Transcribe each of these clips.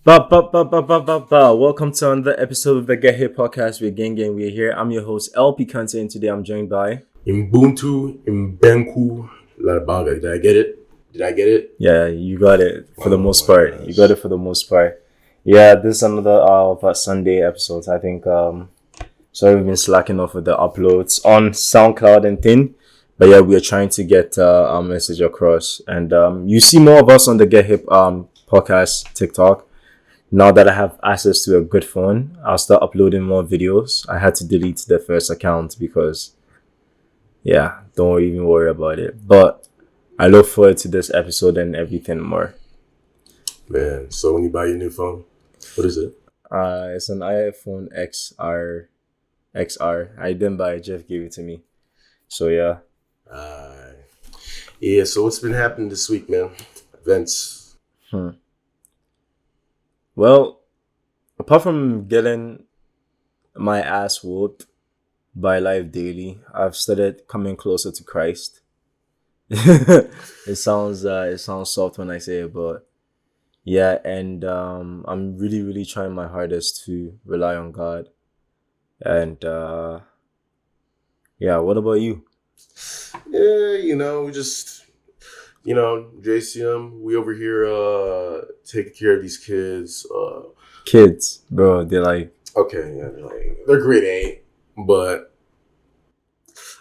Welcome to another episode of the Get Hit podcast with Gang Gang. We're here. I'm your host, LP Kante, and today I'm joined by... Ubuntu, Mbenku, Larabaga. Did I get it? Yeah, you got it for the most my part. gosh. You got it for the most part. Yeah, this is another of our Sunday episodes. I think, sorry we've been slacking off with the uploads on SoundCloud and thing. But yeah, we are trying to get our message across. And you see more of us on the Get Hip podcast TikTok. Now that I have access to a good phone, I'll start uploading more videos. I had to delete the first account because, yeah, don't even worry about it. But I look forward to this episode and everything more. Man, so when you buy your new phone, what is it? It's an iPhone XR. I didn't buy it. Jeff gave it to me. So yeah. Yeah, so what's been happening this week, man? Events. Well, apart from getting my ass whooped by Life Daily, I've started coming closer to Christ. It sounds soft when I say it, but yeah, and I'm really trying my hardest to rely on God. And yeah, what about you? Yeah, we just, JCM, we over here taking care of these kids. Kids, bro, they're like, Okay, yeah, they're grade 8, but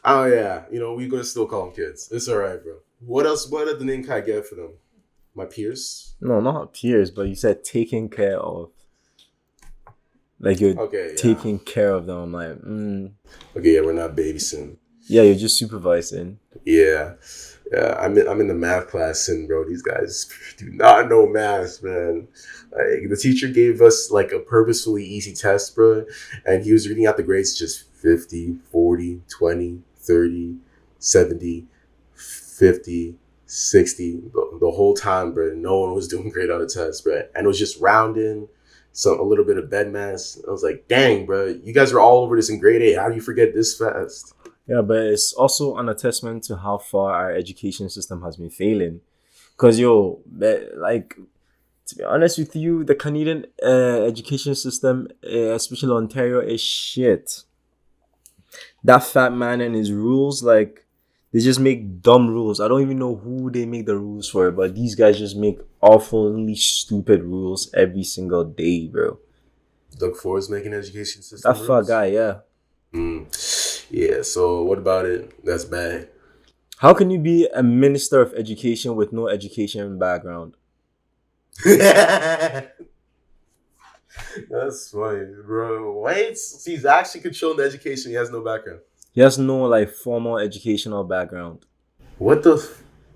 oh yeah, we're gonna still call them kids. It's alright, bro. What did the name Kai get for them? My peers? no, not peers, but you said taking care of. Like you're Okay, yeah. taking care of them. I'm like, Okay, yeah, we're not babysitting. yeah, you're just supervising. Yeah, I'm in the math class, and bro, these guys do not know math, man. Like, the teacher gave us like a purposefully easy test, bro, and he was reading out the grades just 50, 40, 20, 30, 70, 50, 60. The whole time, bro, no one was doing great on the test, bro, and it was just rounding. A little bit of bed mass. I was like, dang, bro, you guys are all over this in grade 8. How do you forget this fast? Yeah, but it's also an attestment to how far our education system has been failing. Cause like, to be honest with you, the Canadian education system, especially Ontario, is shit. That fat man and his rules, like, they just make dumb rules. I don't even know who they make the rules for, but these guys just make awfully stupid rules every single day, bro. Doug Ford is making education system That fat rules? guy, yeah. Yeah, so what about it? That's bad. How can you be a minister of education with no education background? That's funny, bro. Wait, he's actually controlling the education. He has no background. He has no like formal educational background. What the?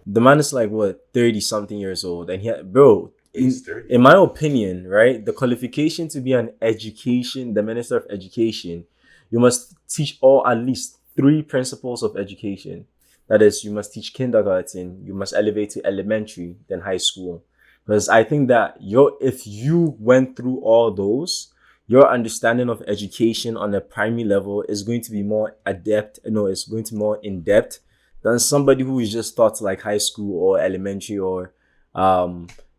The man is like what 30 something years old, and bro. He's 30. In my opinion, right, the qualification to be the minister of education, you must teach all at least 3 principles of education. That is, you must teach kindergarten, you must elevate to elementary, then high school. Because I think that if you went through all those, your understanding of education on a primary level is going to be more it's going to be more in depth than somebody who is just taught like high school or elementary or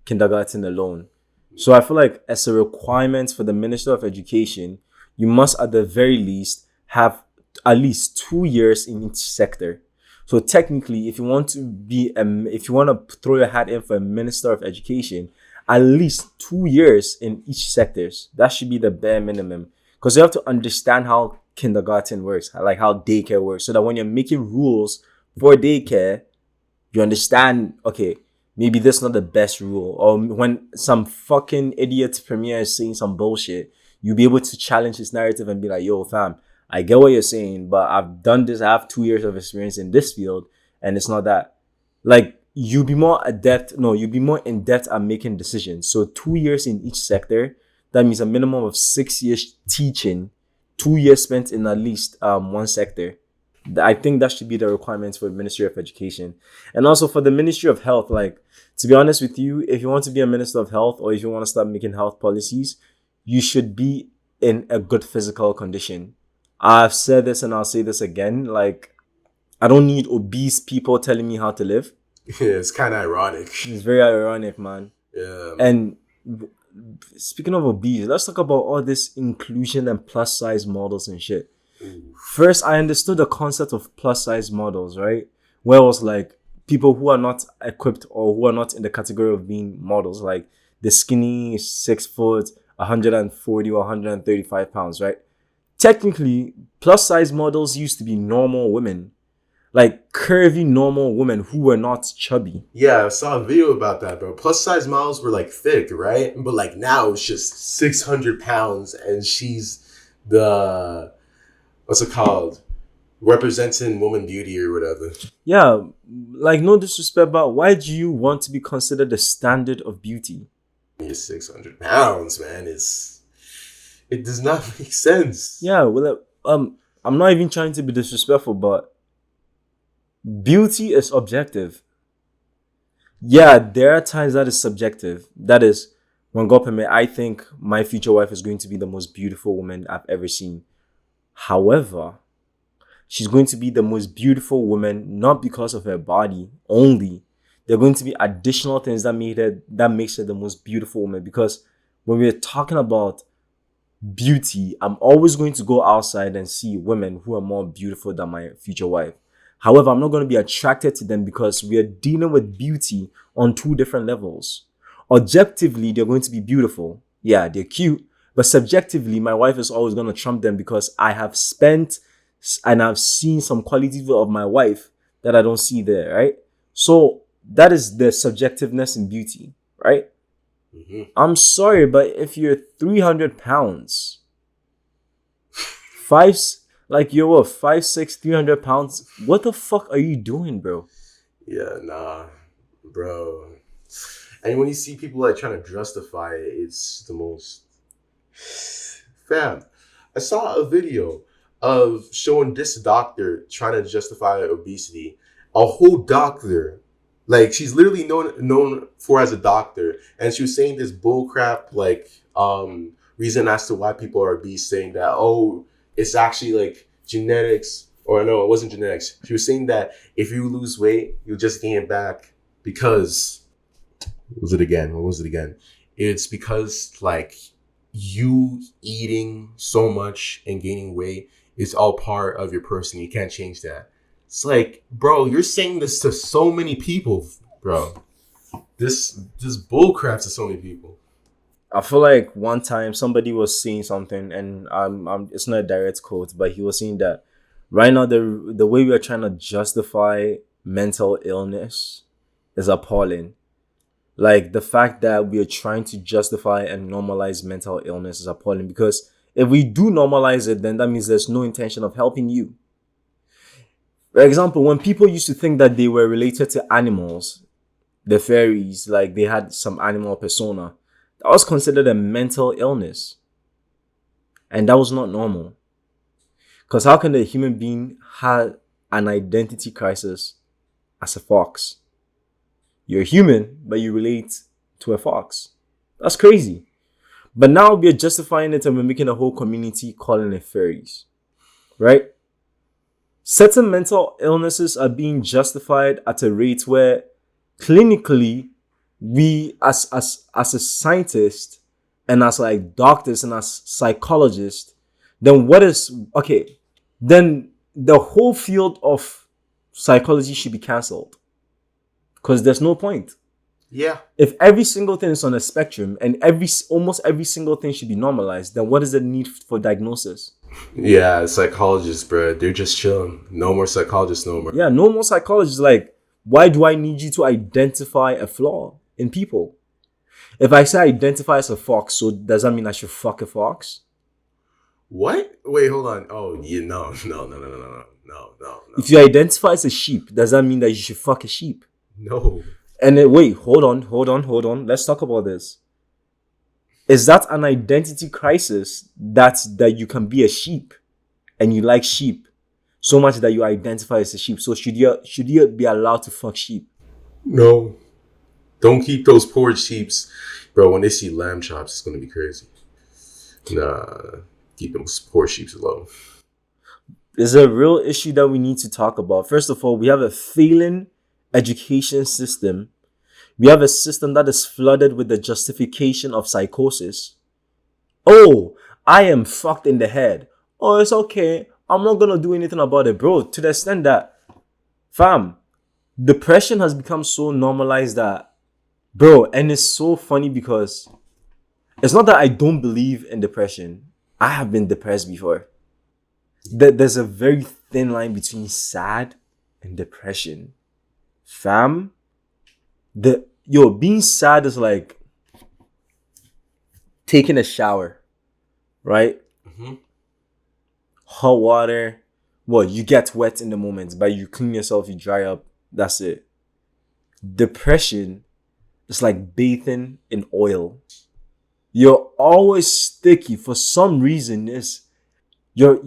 kindergarten alone. So I feel like as a requirement for the Minister of Education, you must at the very least have at least 2 years in each sector. So technically, if you want to throw your hat in for a Minister of Education, at least 2 years in each sectors. That should be the bare minimum. Because you have to understand how kindergarten works, like how daycare works, so that when you're making rules for daycare, you understand, okay, maybe this is not the best rule. Or when some fucking idiot premier is saying some bullshit, you'll be able to challenge his narrative and be like, yo, fam, I get what you're saying, but I've done this. I have 2 years of experience in this field, and it's not that. Like, you'll be more in depth at making decisions. So 2 years in each sector, that means a minimum of 6 years teaching, 2 years spent in at least one sector. I think that should be the requirements for the Ministry of Education. And also for the Ministry of Health, like, to be honest with you, if you want to be a Minister of Health or if you want to start making health policies, you should be in a good physical condition. I've said this and I'll say this again. Like, I don't need obese people telling me how to live. Yeah, it's kind of ironic. It's very ironic, man. Yeah. And speaking of obese, let's talk about all this inclusion and plus size models and shit. Ooh. First, I understood the concept of plus size models, right? Where it was like people who are not equipped or who are not in the category of being models, like the skinny 6 foot, 140 or 135 pounds, right? Technically, plus size models used to be normal women, like curvy normal women who were not chubby. Yeah, I saw a video about that, bro. Plus size models were like thick, right? But like now it's just 600 pounds and she's the, what's it called? Representing woman beauty or whatever. Yeah, like no disrespect, but why do you want to be considered the standard of beauty? You're 600 pounds, man. It does not make sense. Yeah, well, I'm not even trying to be disrespectful, but beauty is objective. Yeah, there are times that is subjective. That is, when God permit, I think my future wife is going to be the most beautiful woman I've ever seen. However, she's going to be the most beautiful woman not because of her body only. There are going to be additional things that makes her the most beautiful woman. Because when we're talking about beauty, I'm always going to go outside and see women who are more beautiful than my future wife. However, I'm not going to be attracted to them because we are dealing with beauty on two different levels. Objectively, they're going to be beautiful. Yeah, they're cute. But subjectively, my wife is always going to trump them because I have spent and I've seen some qualities of my wife that I don't see there, right? So that is the subjectiveness in beauty, right? Mm-hmm. I'm sorry, but if you're 300 pounds, five, like you're what, 5'6", 300 pounds, what the fuck are you doing, bro? Yeah, nah, bro. And when you see people like trying to justify it, it's the most. Fam, I saw a video of showing this doctor trying to justify obesity. A whole doctor, like she's literally known for as a doctor, and she was saying this bullcrap reason as to why people are obese, saying that it's actually like genetics, or no, it wasn't genetics. She was saying that if you lose weight, you'll just gain it back because what was it again? It's because like you eating so much and gaining weight is all part of your person. You can't change that. It's like, bro, you're saying this to so many people, bro. This bullcrap to so many people. I feel like one time somebody was saying something, and it's not a direct quote, but he was saying that right now the way we are trying to justify mental illness is appalling. Like the fact that we are trying to justify and normalize mental illness is appalling because if we do normalize it, then that means there's no intention of helping you. For example, when people used to think that they were related to animals, the fairies, like they had some animal persona, that was considered a mental illness. And that was not normal. Because how can a human being have an identity crisis as a fox? You're human, but you relate to a fox. That's crazy. But now we're justifying it and we're making a whole community calling it fairies. Right? Certain mental illnesses are being justified at a rate where clinically we as a scientist and as like doctors and as psychologists, then then the whole field of psychology should be cancelled. Because there's no point. Yeah. If every single thing is on a spectrum and almost every single thing should be normalized, then what is the need for diagnosis? Yeah, psychologists, bro. They're just chilling. No more psychologists, no more. Yeah, no more psychologists. Like, why do I need you to identify a flaw in people? If I say identify as a fox, so does that mean I should fuck a fox? What? Wait, hold on. Oh, yeah, no. If you identify as a sheep, does that mean that you should fuck a sheep? No. And then, wait, hold on. Let's talk about this. Is that an identity crisis that you can be a sheep and you like sheep so much that you identify as a sheep? So should you be allowed to fuck sheep? No. Don't keep those poor sheeps. Bro, when they see lamb chops, it's going to be crazy. Nah. Keep them poor sheeps alone. There's a real issue that we need to talk about. First of all, we have a failing education system. We have a system that is flooded with the justification of psychosis. Oh, I am fucked in the head. Oh, it's okay. I'm not gonna do anything about it, bro. To the extent that, fam, depression has become so normalized that, bro, and it's so funny because it's not that I don't believe in depression. I have been depressed before. There's a very thin line between sad and depression. Fam, being sad is like taking a shower, right? Mm-hmm. Hot water. Well, you get wet in the moment, but you clean yourself, you dry up. That's it. Depression is like bathing in oil. You're always sticky for some reason. Is you're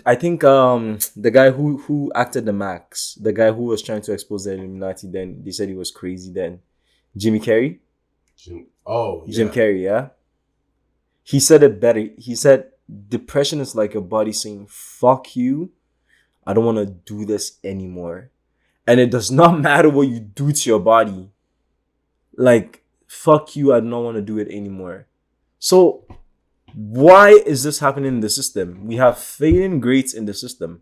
I think the guy who acted the Max, the guy who was trying to expose the Illuminati, then they said he was crazy then. Jimmy Carrey? Oh, Jim yeah. Carrey, yeah? He said it better. He said depression is like your body saying, fuck you, I don't want to do this anymore. And it does not matter what you do to your body. Like, fuck you, I don't want to do it anymore. So, why is this happening in the system? We have failing grades in the system.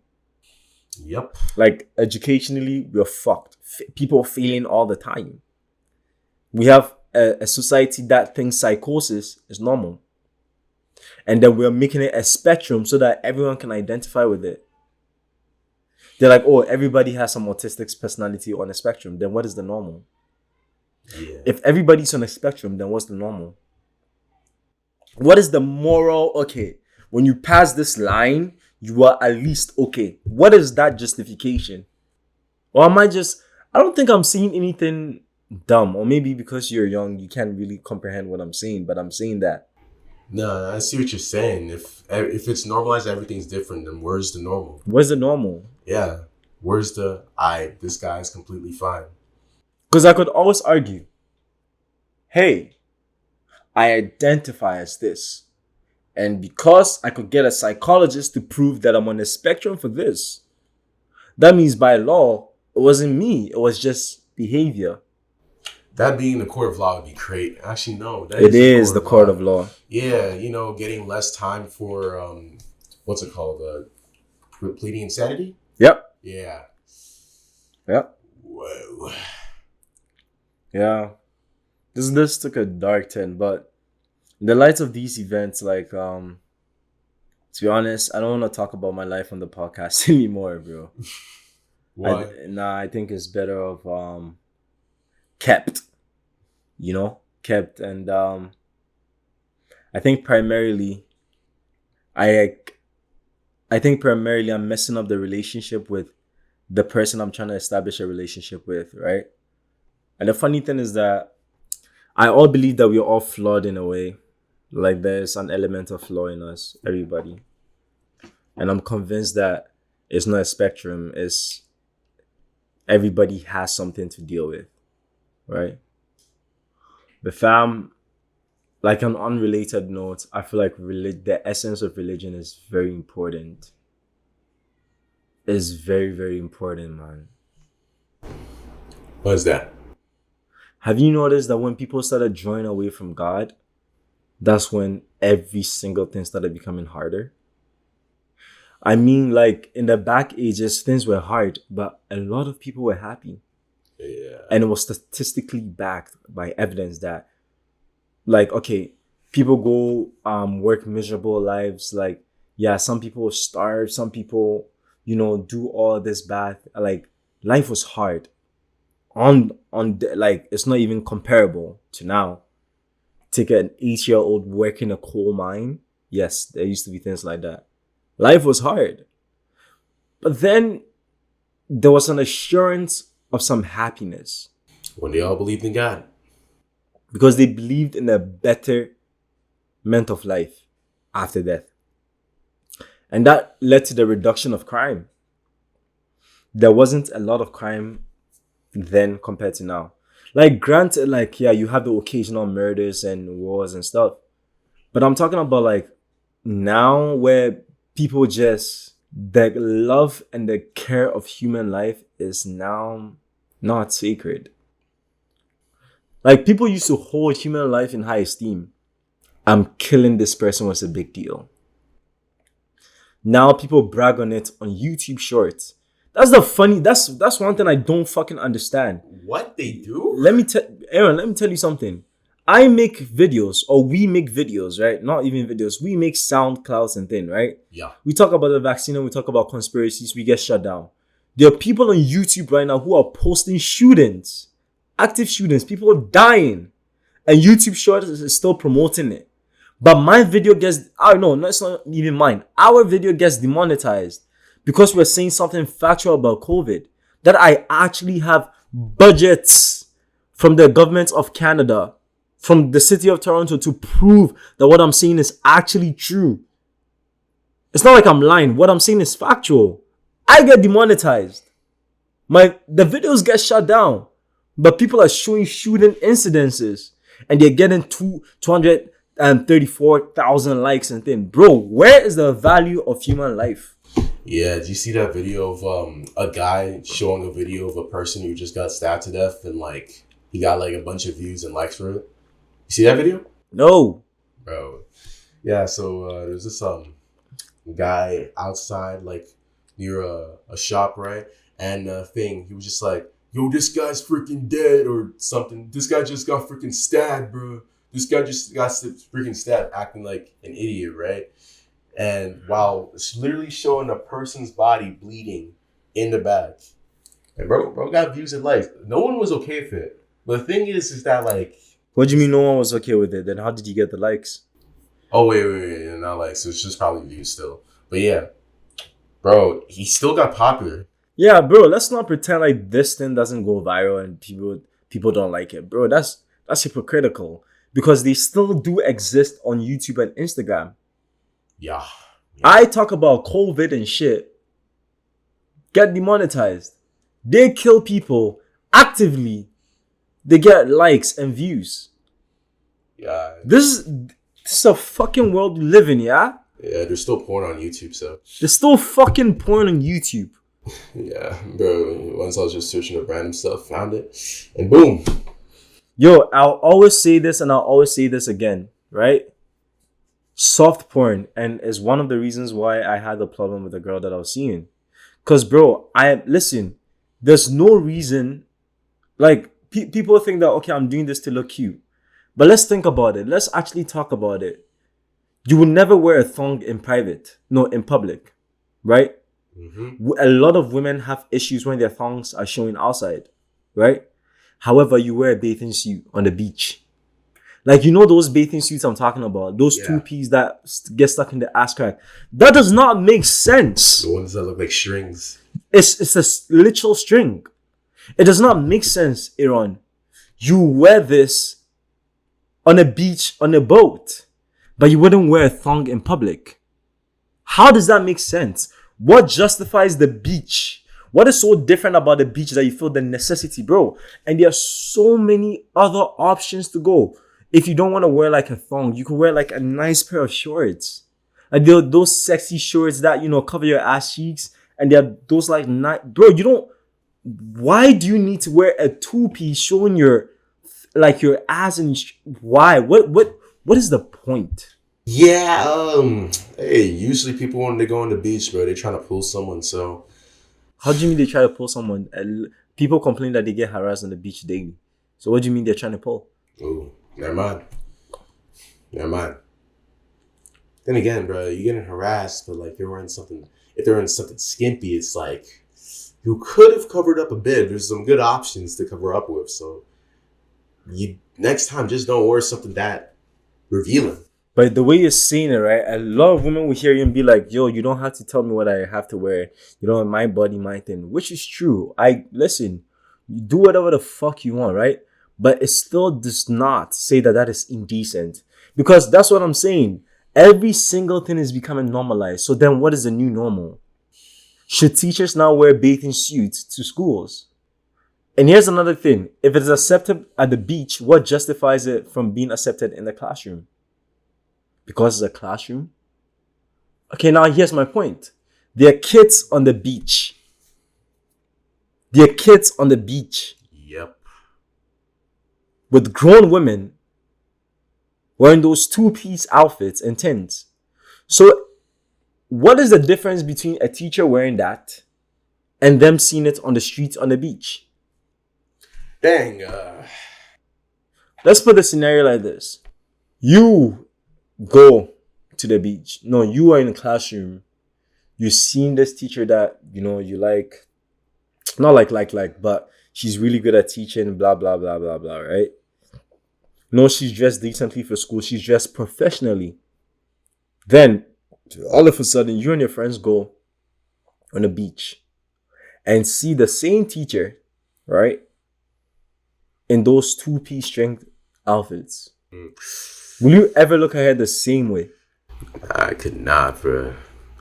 Yep. Like, educationally, we're fucked. People failing all the time. We have a society that thinks psychosis is normal. And then we're making it a spectrum so that everyone can identify with it. They're like, oh, everybody has some autistic personality on a spectrum. Then what is the normal? Yeah. If everybody's on a spectrum, then what's the normal? What is the moral? Okay, when you pass this line, you are at least okay. What is that justification? Or am I just, I don't think I'm seeing anything dumb. Or maybe because you're young, you can't really comprehend what I'm saying. But I'm saying that. No, I see what you're saying. If it's normalized, everything's different. Then where's the normal? What's the normal? Yeah. Where's the this guy is completely fine. Because I could always argue, hey, I identify as this. And because I could get a psychologist to prove that I'm on the spectrum for this, that means by law, it wasn't me. It was just behavior. That being the court of law would be great. Actually, no, that It is is the court of law. Yeah, getting less time for what's it called? Pleading insanity. Yep. Yeah. Yep. Whoa. Yeah. This took a dark turn, but in the light of these events, like to be honest, I don't want to talk about my life on the podcast anymore, bro. Why? I think it's better of kept. Kept. And I think primarily I think primarily I'm messing up the relationship with the person I'm trying to establish a relationship with, right? And the funny thing is that I all believe that we're all flawed in a way. Like there's an element of flaw in us, everybody. And I'm convinced that it's not a spectrum, it's everybody has something to deal with, right? But fam, like an unrelated note, I feel like the essence of religion is very important. It's very, very important, man. What is that? Have you noticed that when people started drawing away from God, that's when every single thing started becoming harder? I mean, like in the back ages, things were hard, but a lot of people were happy. Yeah. And it was statistically backed by evidence that, like, okay, people go work miserable lives. Like, yeah, some people starve, some people, do all this bad. Like, life was hard. Like, it's not even comparable to now. Take an 8-year-old work in a coal mine. Yes, there used to be things like that. Life was hard. But then there was an assurance of some happiness When they all believed in God. because they believed in a betterment of life after death. And that led to the reduction of crime. There wasn't a lot of crime then compared to now. Like, granted, like, yeah, you have the occasional murders and wars and stuff. But I'm talking about, like, now where people just, the love and the care of human life is now not sacred. Like, people used to hold human life in high esteem. I'm killing this person was a big deal. Now people brag on it on YouTube Shorts. That's one thing I don't fucking understand. What they do? Aaron, let me tell you something. I make videos, or we make videos, right? Not even videos. We make SoundClouds and things, right? Yeah. We talk about the vaccine and we talk about conspiracies. We get shut down. There are people on YouTube right now who are posting shootings, active shootings, people dying, and YouTube Shorts is still promoting it. But my video gets, I don't know, no, it's not even mine. Our video gets demonetized because we're saying something factual about COVID. That I actually have budgets from the government of Canada, from the city of Toronto, to prove that what I'm saying is actually true. It's not like I'm lying. What I'm saying is factual. I get demonetized. The videos get shut down. But people are showing shooting incidences. And they're getting 234,000 likes and things. Bro, where is the value of human life? Yeah, did you see that video of a guy showing a video of a person who just got stabbed to death and like he got like a bunch of views and likes for it? You see that video? No. Bro. Yeah, so there's this guy outside like near a shop, right? And he was just like, yo, this guy's freaking dead or something. This guy just got freaking stabbed, bro. This guy just got freaking stabbed, acting like an idiot, right? And while it's literally showing a person's body bleeding in the back. And bro got views and likes. No one was okay with it. But the thing is that like... What do you mean no one was okay with it? Then how did you get the likes? Oh, wait. Not likes. It's just probably views still. But yeah. Bro, he still got popular. Yeah, bro, let's not pretend like this thing doesn't go viral and people don't like it. Bro, that's hypocritical. Because they still do exist on YouTube and Instagram. Yeah. I talk about COVID and shit. Get demonetized. They kill people actively. They get likes and views. Yeah. This is a fucking world we live in, yeah? Yeah, there's still porn on YouTube, so. There's still fucking porn on YouTube. Yeah, bro. Once I was just searching up random stuff, found it, and boom. Yo, I'll always say this and I'll always say this again, right? Soft porn, and is one of the reasons why I had the problem with the girl that I was seeing. Cause bro, listen, there's no reason, like people think that, okay, I'm doing this to look cute. But let's think about it. Let's actually talk about it. You will never wear a thong in public, right? Mm-hmm. A lot of women have issues when their thongs are showing outside, right? However, you wear a bathing suit on the beach. Like, you know those bathing suits I'm talking about? Those 2Ps that get stuck in the ass crack. That does not make sense. The ones that look like strings. It's a literal string. It does not make sense, Aaron. You wear this on a beach, on a boat, but you wouldn't wear a thong in public. How does that make sense? What justifies the beach? What is so different about the beach that you feel the necessity, bro? And there are so many other options to go. If you don't want to wear like a thong, you can wear like a nice pair of shorts. Like those sexy shorts that, cover your ass cheeks. And they're those like, why do you need to wear a 2P showing your ass and why? What is the point? Yeah, hey, usually people when they go on the beach, bro, they're trying to pull someone, so. How do you mean they try to pull someone? People complain that they get harassed on the beach daily. So what do you mean they're trying to pull? Oh, never mind. Then again, bro, you're getting harassed, but like if they're wearing something skimpy, it's like you could have covered up a bit. There's some good options to cover up with. So you next time just don't wear something that revealing. But the way you're saying it, right? A lot of women will hear you and be like, yo, you don't have to tell me what I have to wear. My body, my thing. Which is true. Listen, you do whatever the fuck you want, right? But it still does not say that is indecent. Because that's what I'm saying. Every single thing is becoming normalized. So then what is the new normal? Should teachers now wear bathing suits to schools? And here's another thing. If it's accepted at the beach, what justifies it from being accepted in the classroom? Because it's a classroom? Okay, now here's my point. There are kids on the beach. Yep. with grown women wearing those two-piece outfits and tins. So what is the difference between a teacher wearing that and them seeing it on the streets on the beach? Dang. Let's put the scenario like this. You go to the beach. No, you are in a classroom. You've seen this teacher that, you like, not like, but she's really good at teaching, blah, blah, blah, blah, blah, right? No, she's dressed decently for school. She's dressed professionally. Then, all of a sudden, you and your friends go on the beach and see the same teacher, right, in those two-piece strength outfits. Will you ever look at her the same way? I could not, bro.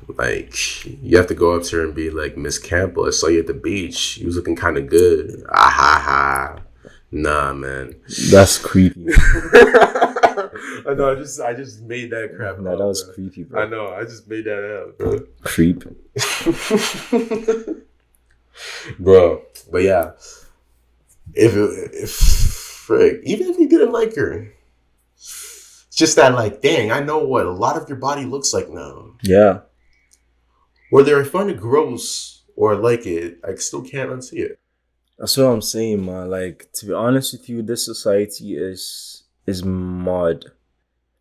Like, you have to go up to her and be like, Miss Campbell, I saw you at the beach. You was looking kind of good. Ah ha ha. Nah, man. That's creepy. I know. I just made that crap. No, that was creepy, bro. I know. I just made that up, bro. Creep. Bro, but yeah, if frick, even if you didn't like her, it's just that, like, dang, I know what a lot of your body looks like now. Yeah. Whether I find it gross or like it, I still can't unsee it. That's what I'm saying, man. Like, to be honest with you, this society is mad.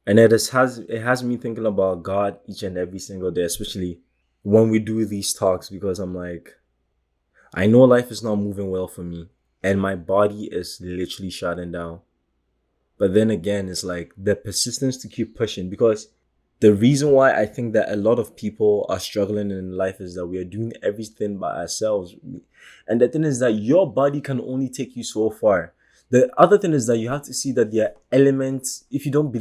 And it has me thinking about God each and every single day, especially when we do these talks, because I'm like, I know life is not moving well for me and my body is literally shutting down. But then again, it's like the persistence to keep pushing, because the reason why I think that a lot of people are struggling in life is that we are doing everything by ourselves. And the thing is that your body can only take you so far. The other thing is that you have to see that there are elements, if you don't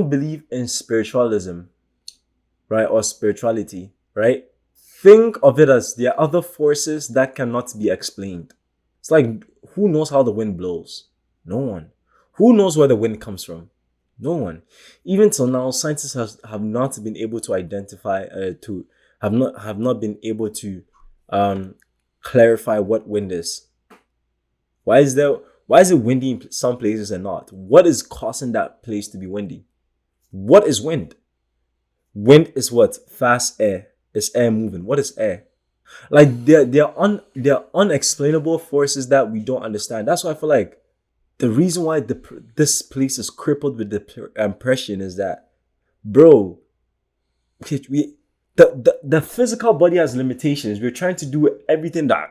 believe in spiritualism, right, or spirituality, right, think of it as there are other forces that cannot be explained. It's like, who knows how the wind blows? No one. Who knows where the wind comes from? No one. Even till now, scientists have not been able to identify, have not been able to clarify what wind is. Why is it windy in some places and not? What is causing that place to be windy? What is wind? Wind is what? Fast air. It's air moving. What is air? Like, they're unexplainable forces that we don't understand. That's why I feel like the reason why this place is crippled with depression is that, bro, the physical body has limitations. We're trying to do everything that,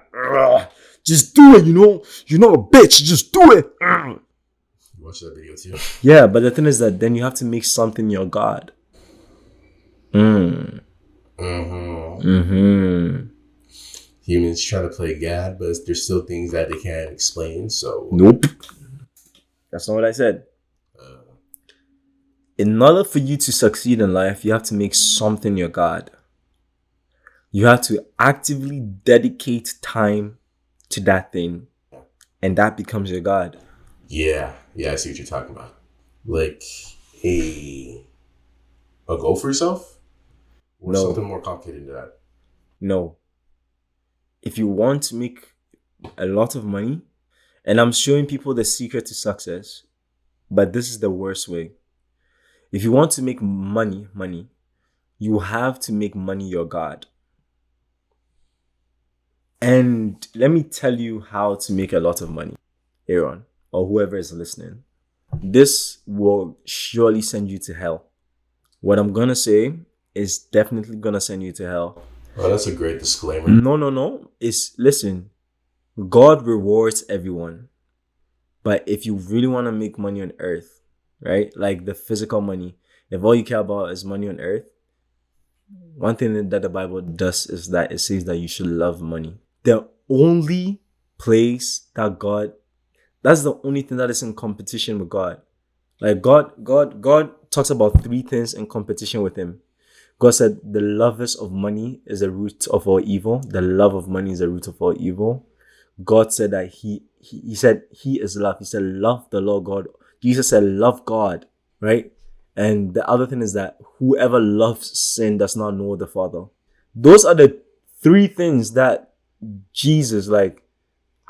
just do it, you're not a bitch, just do it. You watched that video too? Yeah, but the thing is that then you have to make something your god. Humans trying to play God, but there's still things that they can't explain. So Nope. That's not what I said. In order for you to succeed in life, you have to make something your god. You have to actively dedicate time to that thing, and that becomes your god. yeah, I see what you're talking about. Like a goal for yourself, or No. something more complicated than that. No. If you want to make a lot of money, and I'm showing people the secret to success, but this is the worst way. If you want to make money, you have to make money your god. And let me tell you how to make a lot of money, Aaron, or whoever is listening. This will surely send you to hell. What I'm gonna say is definitely gonna send you to hell. Oh, that's a great disclaimer. No. Listen, God rewards everyone. But if you really want to make money on earth, right? Like the physical money, if all you care about is money on earth, one thing that the Bible does is that it says that you should love money. The only place that that's the only thing that is in competition with God. Like God talks about three things in competition with him. God said the lovers of money is the root of all evil. The love of money is the root of all evil. God said that he said he is love. He said love the Lord God. Jesus said love God, right? And the other thing is that whoever loves sin does not know the Father. Those are the three things that Jesus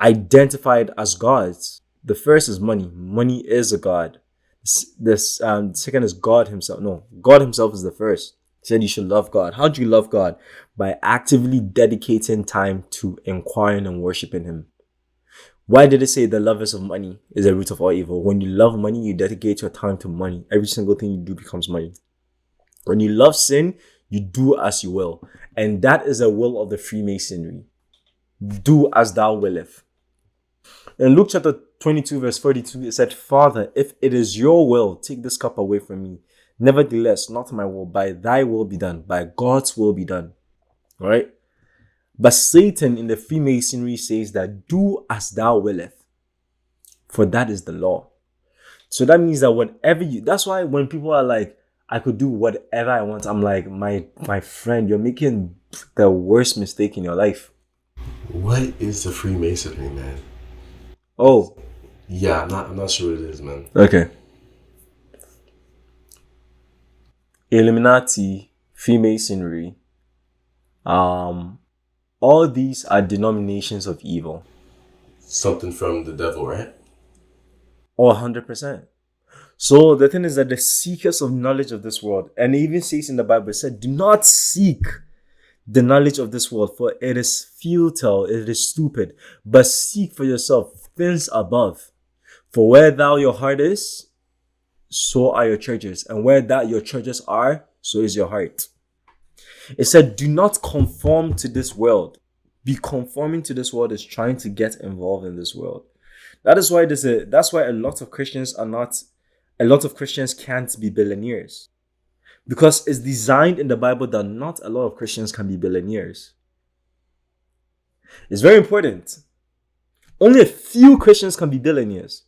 identified as gods. The first is money. Money is a god. This second is God himself. No, God himself is the first. He said you should love God. How do you love God? By actively dedicating time to inquiring and worshiping him. Why did it say the lovers of money is the root of all evil? When you love money, you dedicate your time to money. Every single thing you do becomes money. When you love sin, you do as you will. And that is a will of the Freemasonry. Do as thou willeth. In Luke chapter 22, verse 42, it said, Father, if it is your will, take this cup away from me. Nevertheless, not my will, by thy will be done, by God's will be done. All right? But Satan in the Freemasonry says that do as thou willeth, for that is the law. So that means that whatever you, that's why when people are like, I could do whatever I want, I'm like, my friend, you're making the worst mistake in your life. What is the Freemasonry, man? Oh, Yeah, I'm not sure what it is, man. okay. Illuminati, Freemasonry, all these are denominations of evil. Something from the devil, right? Oh, 100%. So the thing is that the seekers of knowledge of this world, and it even says in the Bible, it said, do not seek the knowledge of this world, for it is futile, it is stupid. But seek for yourself things above. For where thou your heart is, so are your treasures. And where that your treasures are, so is your heart. It said, do not conform to this world. Be conforming to this world is trying to get involved in this world. That's why a lot of Christians can't be billionaires. Because it's designed in the Bible that not a lot of Christians can be billionaires. It's very important. Only a few Christians can be billionaires.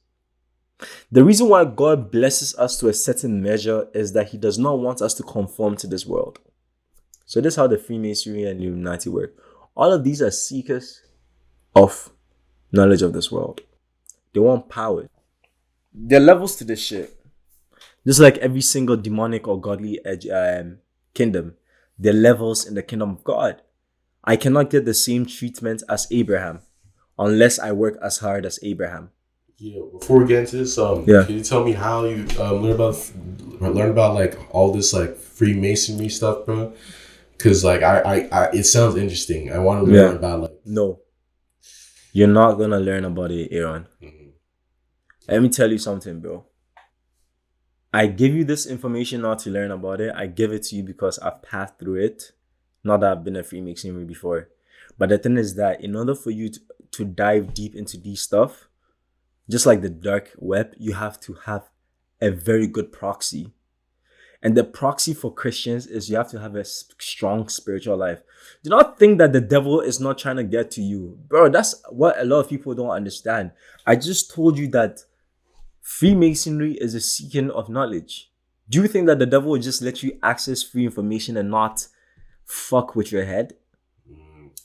The reason why God blesses us to a certain measure is that he does not want us to conform to this world. So this is how the Freemasonry and Illuminati work. All of these are seekers of knowledge of this world. They want power. There are levels to this shit. Just like every single demonic or godly kingdom, there are levels in the kingdom of God. I cannot get the same treatment as Abraham unless I work as hard as Abraham. Yeah. Before we get into this, can you tell me how you learn about like all this like Freemasonry stuff, bro? Because like I it sounds interesting. I want to learn about like. No, you're not gonna learn about it, Aaron. Mm-hmm. Let me tell you something, bro. I give you this information not to learn about it. I give it to you because I've passed through it. Not that I've been a Freemasonry before. But the thing is that in order for you to dive deep into these stuff, just like the dark web, you have to have a very good proxy. And the proxy for Christians is you have to have a strong spiritual life. Do not think that the devil is not trying to get to you. Bro, that's what a lot of people don't understand. I just told you that Freemasonry is a seeking of knowledge. Do you think that the devil will just let you access free information and not fuck with your head?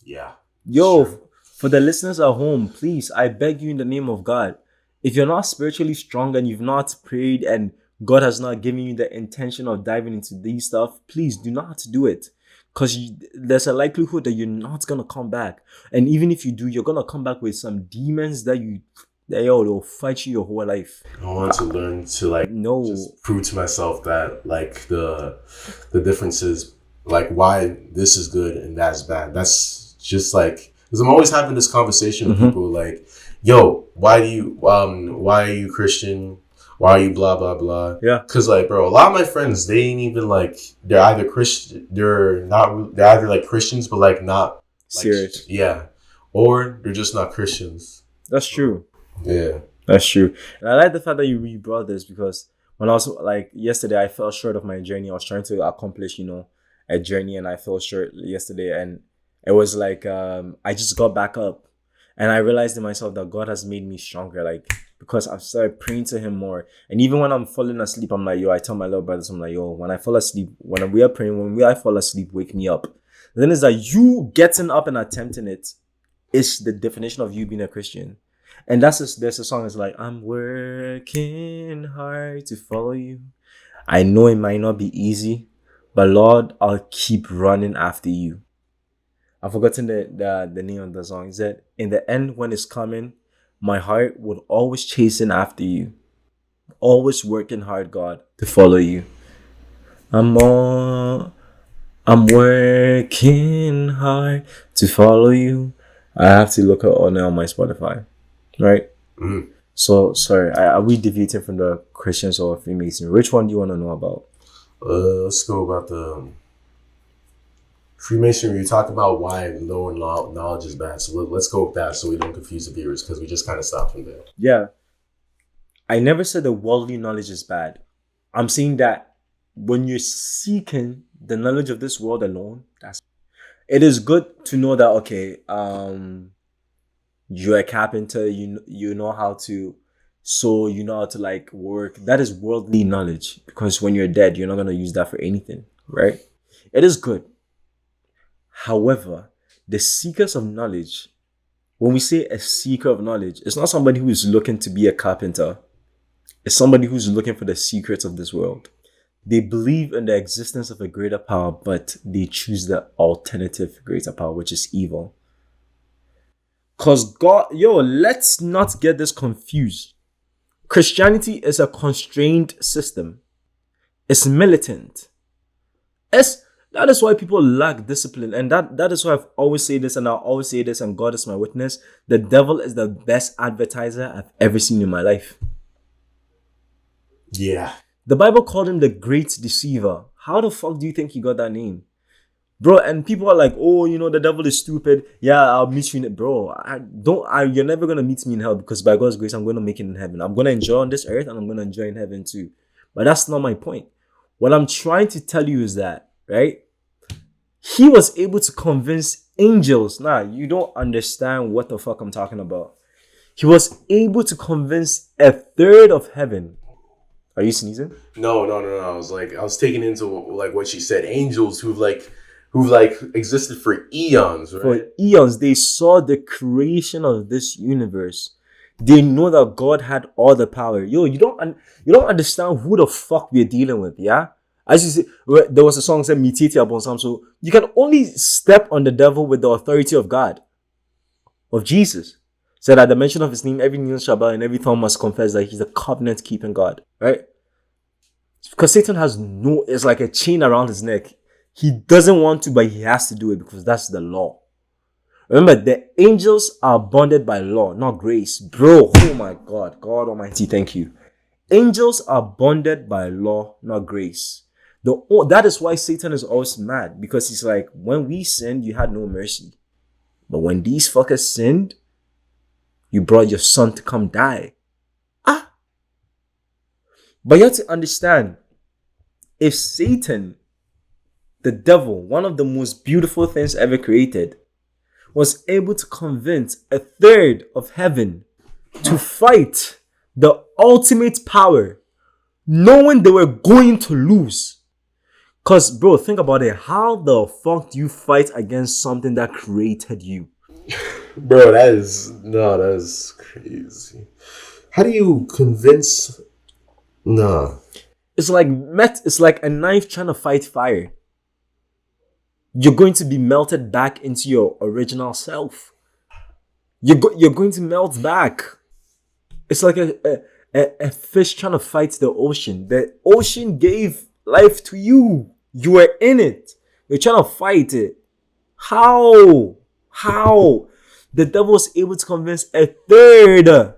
Yeah. Yo, Sure. for the listeners at home, please, I beg you in the name of God, if you're not spiritually strong and you've not prayed and God has not given you the intention of diving into these stuff, please do not do it. Because there's a likelihood that you're not going to come back. And even if you do, you're going to come back with some demons that they'll fight you your whole life. I want to learn to like just prove to myself that like the differences, like why this is good and that's bad. That's just like, because I'm always having this conversation with people like, yo, why are you Christian? Why are you blah blah blah? Yeah. Because like, bro, a lot of my friends, they ain't even like, they're either Christian, they're either like Christians but like not like, serious. Yeah, or they're just not Christians. That's true. Yeah, that's true. And I like the fact that you brought this, because when I was like yesterday, I fell short of my journey. I was trying to accomplish, a journey, and I fell short yesterday. And it was like I just got back up, and I realized in myself that God has made me stronger. Like, because I've started praying to him more. And even when I'm falling asleep, I'm like, yo, I tell my little brothers, I'm like, yo, when I fall asleep, when we are praying, I fall asleep, wake me up. The thing is that you getting up and attempting it is the definition of you being a Christian. And there's a song that's like, I'm working hard to follow you. I know it might not be easy, but Lord, I'll keep running after you. I've forgotten the name of the song. Is that in the end when it's coming, My heart would always chasing after you, always working hard, God, to follow you. I'm on. I'm working hard to follow you. I have to look at on my Spotify, right? Mm. So sorry, are we deviating from the Christians or Freemasonry? Which one do you want to know about? Let's go about the Freemasonry. You talked about why knowing knowledge is bad. So let's go with that so we don't confuse the viewers because we just kind of stopped from there. Yeah, I never said that worldly knowledge is bad. I'm saying that when you're seeking the knowledge of this world alone, it is good to know that okay, you're a carpenter, you know how to sew, you know how to like work. That is worldly knowledge because when you're dead, you're not gonna use that for anything, right? It is good. However, the seekers of knowledge, when we say a seeker of knowledge, it's not somebody who is looking to be a carpenter. It's somebody who's looking for the secrets of this world. They believe in the existence of a greater power, but they choose the alternative greater power, which is evil. Because God, let's not get this confused. Christianity is a constrained system. It's militant. That is why people lack discipline. And that is why I've always said this and I'll always say this, and God is my witness. The devil is the best advertiser I've ever seen in my life. Yeah. The Bible called him the great deceiver. How the fuck do you think he got that name? Bro, and people are like, oh, the devil is stupid. Yeah, I'll meet you in it. Bro, you're never going to meet me in hell because by God's grace, I'm going to make it in heaven. I'm going to enjoy on this earth and I'm going to enjoy in heaven too. But that's not my point. What I'm trying to tell you is that, right? He was able to convince angels. Nah, you don't understand what the fuck I'm talking about. He was able to convince a third of heaven. Are you sneezing? No. I was taken into like what she said. Angels who've existed for eons, right? For eons, they saw the creation of this universe. They know that God had all the power. You don't understand who the fuck we're dealing with, yeah? As you say, there was a song said "Mititi Abonsam," so you can only step on the devil with the authority of God, of Jesus. Said at the mention of his name, every knee shall bow and every tongue must confess that he's a covenant keeping God, right? Because Satan it's like a chain around his neck. He doesn't want to, but he has to do it because that's the law. Remember, the angels are bonded by law, not grace. Bro, oh my God. God Almighty, thank you. Angels are bonded by law, not grace. That is why Satan is always mad, because he's like, when we sinned, you had no mercy. But when these fuckers sinned, you brought your son to come die. But you have to understand, if Satan, the devil, one of the most beautiful things ever created, was able to convince a third of heaven to fight the ultimate power, knowing they were going to lose. Because, bro, think about it. How the fuck do you fight against something that created you? Bro, that is crazy. How do you convince? Nah. It's like a knife trying to fight fire. You're going to be melted back into your original self. You're going to melt back. It's like a fish trying to fight the ocean. The ocean gave life to you. You were in it. You're trying to fight it. How? The devil was able to convince a third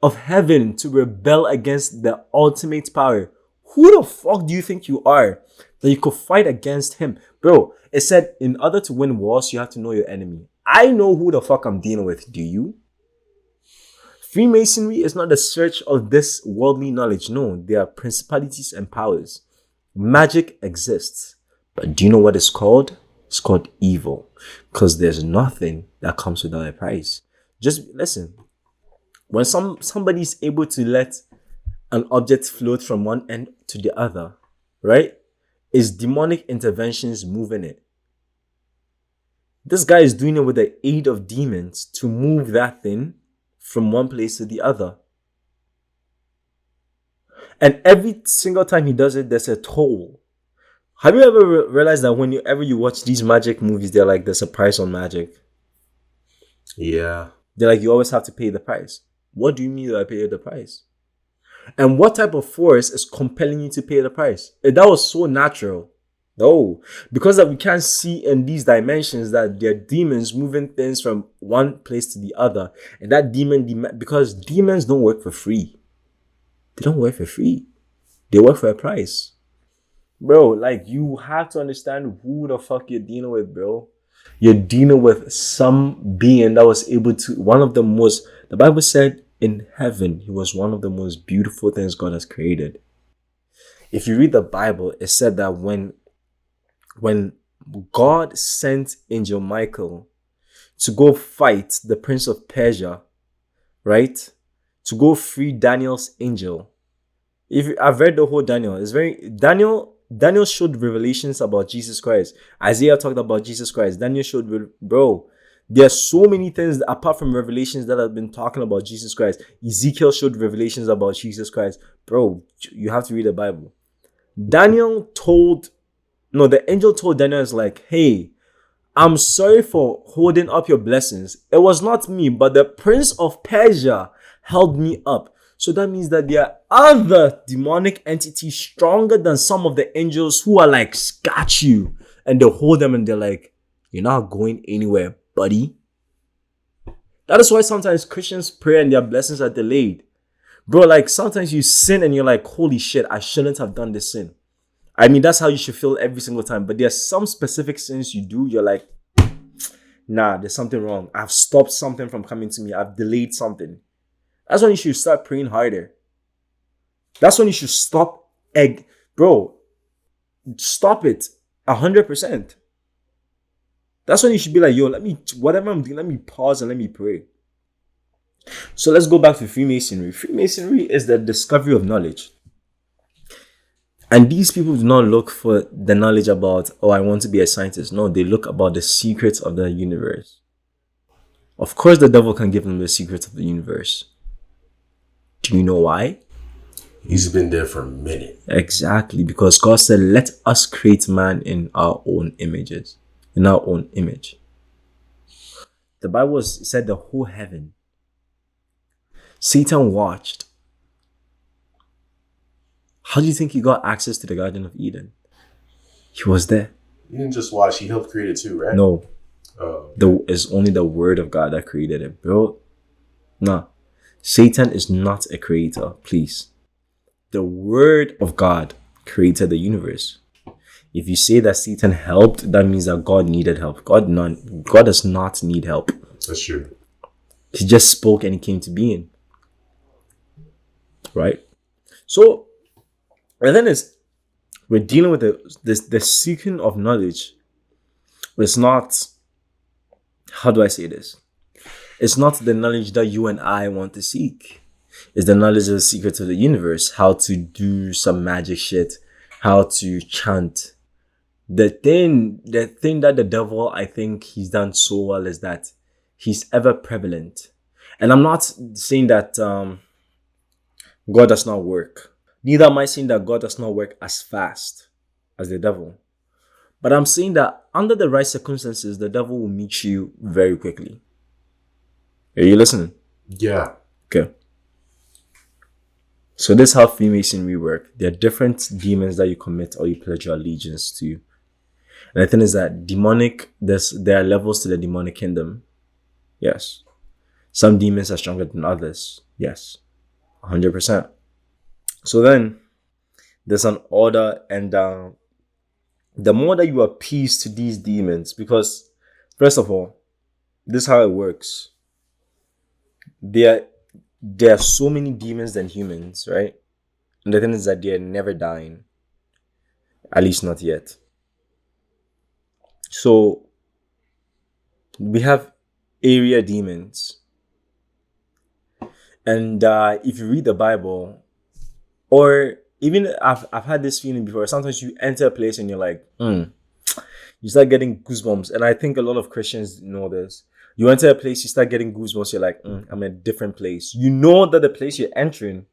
of heaven to rebel against the ultimate power. Who the fuck do you think you are that you could fight against him? Bro, it said in order to win wars, you have to know your enemy. I know who the fuck I'm dealing with. Do you? Freemasonry is not the search of this worldly knowledge. No, there are principalities and powers. Magic exists. But do you know what it's called? It's called evil. Because there's nothing that comes without a price. Just listen. When somebody is able to let an object float from one end to the other, right? Is demonic interventions moving it. This guy is doing it with the aid of demons to move that thing from one place to the other. And every single time he does it, there's a toll. Have you ever realized that whenever you watch these magic movies, they're like, there's a price on magic? Yeah. They're like, you always have to pay the price. What do you mean that I pay the price? And what type of force is compelling you to pay the price? If that was so natural. No, because that we can't see in these dimensions that they're demons moving things from one place to the other. And that because demons don't work for free. They don't work for free. They work for a price. Bro, like you have to understand who the fuck you're dealing with, bro. You're dealing with some being that was able to, the Bible said in heaven, he was one of the most beautiful things God has created. If you read the Bible, it said that when God sent Angel Michael to go fight the Prince of Persia, right? To go free Daniel's angel. If I've read the whole Daniel, it's very Daniel showed revelations about Jesus Christ. Isaiah talked about Jesus Christ. Daniel showed, bro. There are so many things apart from revelations that have been talking about Jesus Christ. Ezekiel showed revelations about Jesus Christ. Bro, you have to read the Bible. The angel told Daniel, is like, hey, I'm sorry for holding up your blessings. It was not me, but the Prince of Persia held me up. So that means that there are other demonic entities stronger than some of the angels who are like, got you. And they hold them and they're like, you're not going anywhere, buddy. That is why sometimes Christians pray and their blessings are delayed. Bro, like sometimes you sin and you're like, holy shit, I shouldn't have done this sin. I mean, that's how you should feel every single time. But there's some specific sins you do, you're like, nah, there's something wrong. I've stopped something from coming to me. I've delayed something. That's when you should start praying harder. That's when you should stop bro, stop it 100%. That's when you should be like, yo, whatever I'm doing, let me pause and let me pray. So let's go back to Freemasonry. Freemasonry is the discovery of knowledge. And these people do not look for the knowledge about, oh, I want to be a scientist. No, they look about the secrets of the universe. Of course, the devil can give them the secrets of the universe. Do you know why? He's been there for a minute. Exactly, because God said, let us create man in our own images, in our own image. The Bible said the whole heaven. Satan watched. How do you think he got access to the Garden of Eden? He was there. He didn't just watch, he helped create it too, right? No. It's only the word of God that created it, bro. Nah. Satan is not a creator, please. The word of God created the universe. If you say that Satan helped, that means that God needed help. God does not need help. That's true. He just spoke and he came to being. Right? So, and then we're dealing with the seeking of knowledge. It's not, how do I say this? It's not the knowledge that you and I want to seek. It's the knowledge of the secrets of the universe. How to do some magic shit. How to chant. The thing that the devil, I think he's done so well is that he's ever prevalent. And I'm not saying that God does not work. Neither am I saying that God does not work as fast as the devil. But I'm saying that under the right circumstances, the devil will meet you very quickly. Are you listening? Yeah. Okay. So this is how Freemasonry work. There are different demons that you commit or you pledge your allegiance to. And the thing is that there are levels to the demonic kingdom. Yes. Some demons are stronger than others. Yes. 100%. So then, there's an order, and the more that you appease to these demons, because first of all, this is how it works. There are so many demons than humans, right? And the thing is that they're never dying. At least not yet. So, we have area demons. And if you read the Bible, or even I've had this feeling before. Sometimes you enter a place and you're like, you start getting goosebumps. And I think a lot of Christians know this. You enter a place, you start getting goosebumps. You're like, I'm in a different place. You know that the place you're entering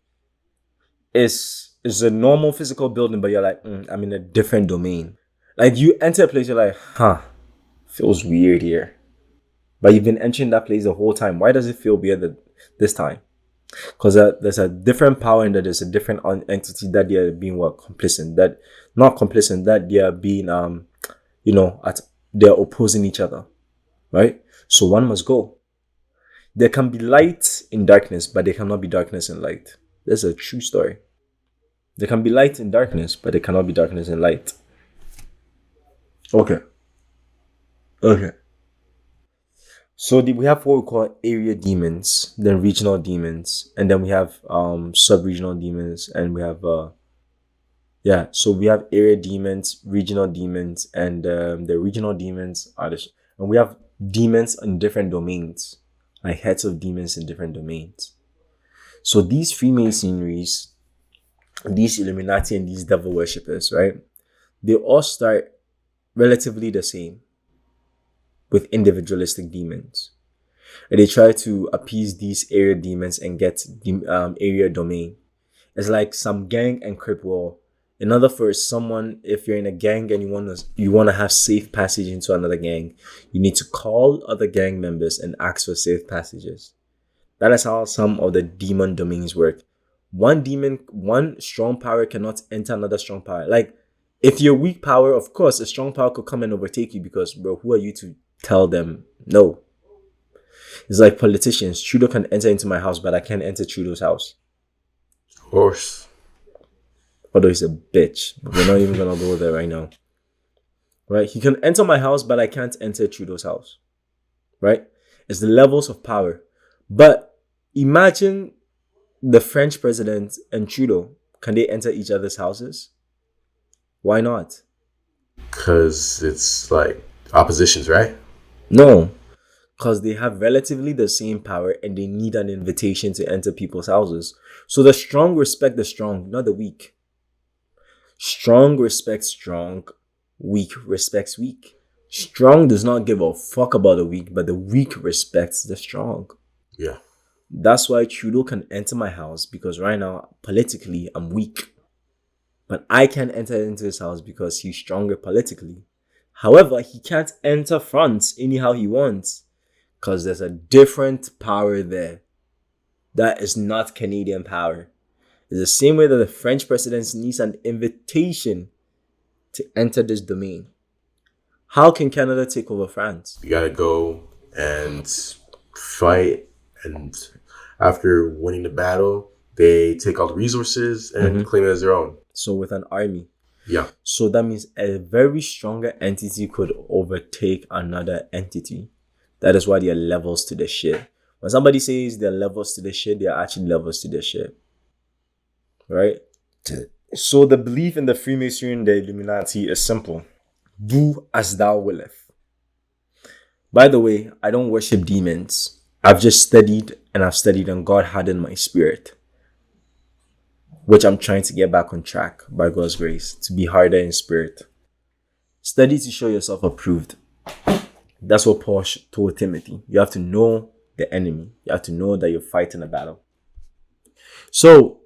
is a normal physical building, but you're like, I'm in a different domain. Like you enter a place, you're like, feels weird here. but you've been entering that place the whole time. Why does it feel weird this time? Because there's a different power and that there's a different entity that they are being complicit. That not complicit. That they are being they're opposing each other, right? So one must go. There can be light in darkness, but there cannot be darkness in light. That's a true story. There can be light in darkness, but there cannot be darkness in light. Okay. Okay. So we have what we call area demons, then regional demons, and then we have sub-regional demons, and we have so we have area demons, regional demons, and the regional demons are and we have demons in different domains, like heads of demons in different domains. So these Freemasonries, these Illuminati, and these devil worshippers, right? They all start relatively the same with individualistic demons. And they try to appease these area demons and get area domain. It's like some gang and crip war. In order for someone, if you're in a gang and you wanna have safe passage into another gang, you need to call other gang members and ask for safe passages. That is how some of the demon domains work. One strong power cannot enter another strong power. Like, if you're weak power, of course, a strong power could come and overtake you because, bro, who are you to tell them no? It's like politicians. Trudeau can enter into my house, but I can't enter Trudeau's house. Of course. Although he's a bitch. But we're not even going to go there right now. Right? He can enter my house, but I can't enter Trudeau's house. Right? It's the levels of power. But imagine the French president and Trudeau. Can they enter each other's houses? Why not? Because it's like oppositions, right? No. Because they have relatively the same power and they need an invitation to enter people's houses. So the strong respect the strong, not the weak. Strong respects strong, weak respects weak. Strong does not give a fuck about the weak, but the weak respects the strong. Yeah. That's why Trudeau can enter my house, because right now, politically, I'm weak. But I can enter into his house because he's stronger politically. However, he can't enter France anyhow he wants, because there's a different power there that is not Canadian power. It's the same way that the French president needs an invitation to enter this domain. How can Canada take over France? You gotta go and fight, and after winning the battle, they take all the resources and claim it as their own. So with an army. Yeah. So that means a very stronger entity could overtake another entity. That is why there are levels to the shit. When somebody says there are levels to the shit, there are actually levels to the shit. Right? So the belief in the Freemasonry and the Illuminati is simple. Do as thou willeth. By the way, I don't worship demons. I've just studied and God hardened my spirit, which I'm trying to get back on track by God's grace, to be harder in spirit. Study to show yourself approved. That's what Paul told Timothy. You have to know the enemy. You have to know that you're fighting a battle. So,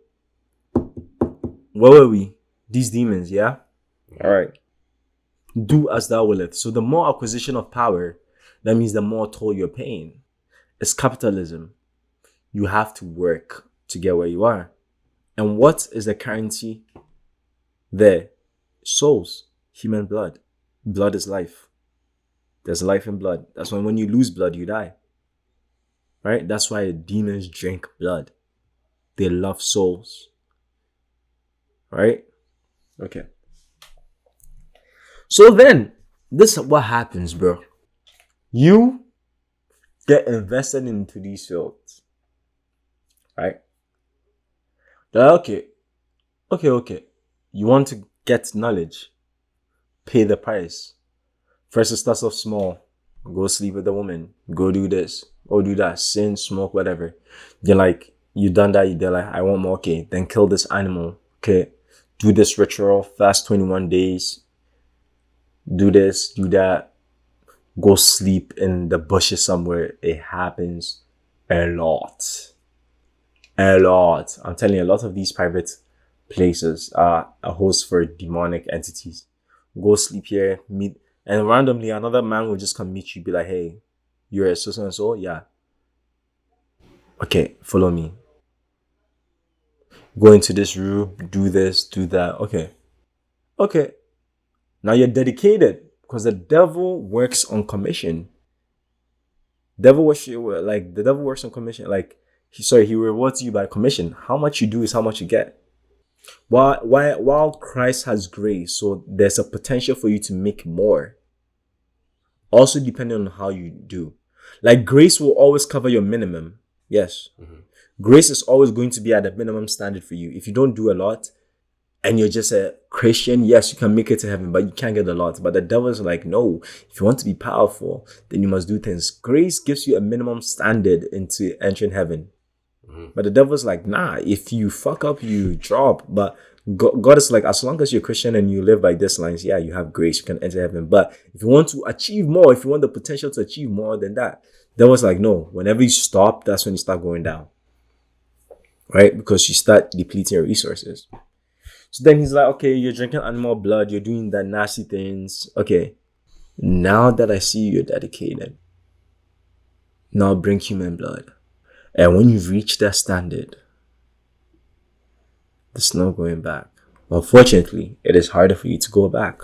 where were we? These demons, yeah? All right. Do as thou willeth. So the more acquisition of power, that means the more toll you're paying. It's capitalism. You have to work to get where you are. And what is the currency there? Souls, human blood. Blood is life. There's life in blood. That's why when you lose blood, you die. Right? That's why demons drink blood. They love souls. Right? Okay. So then, this is what happens, bro. You get invested into these fields. Right? They're like, okay. You want to get knowledge? Pay the price. First, it starts off small. Go sleep with a woman. Go do this. Go do that. Sin, smoke, whatever. You're like, you done that. They're like, I want more. Okay, then kill this animal. Okay, do this ritual. Fast 21 days. Do this, do that. Go sleep in the bushes somewhere. It happens a lot. A lot. I'm telling you, a lot of these private places are a host for demonic entities. Go sleep here, meet, and randomly another man will just come meet you, be like, hey, You're a so and so. Yeah. Okay, follow me. Go into this room. Do this. Do that. Okay. Okay. Now you're dedicated because the devil works on commission. Devil worship, like the devil works on commission. Like he rewards you by commission. How much you do is how much you get. While Christ has grace, so there's a potential for you to make more. Also depending on how you do. Like grace will always cover your minimum. Yes. Grace is always going to be at a minimum standard for you. If you don't do a lot and you're just a Christian, yes, you can make it to heaven, but you can't get a lot. But the devil is like, no, if you want to be powerful, then you must do things. Grace gives you a minimum standard into entering heaven. But the devil's like, nah, if you fuck up, you drop. But God is like, as long as you're Christian and you live by these lines, yeah, you have grace, you can enter heaven. But if you want to achieve more, if you want the potential to achieve more than that, the devil's like, no, whenever you stop, that's when you start going down. Right? Because you start depleting your resources. So then he's like, okay, you're drinking animal blood, you're doing that nasty things. Okay, now that I see you're dedicated, now bring human blood. And when you've reached that standard, there's no going back. Unfortunately, it is harder for you to go back.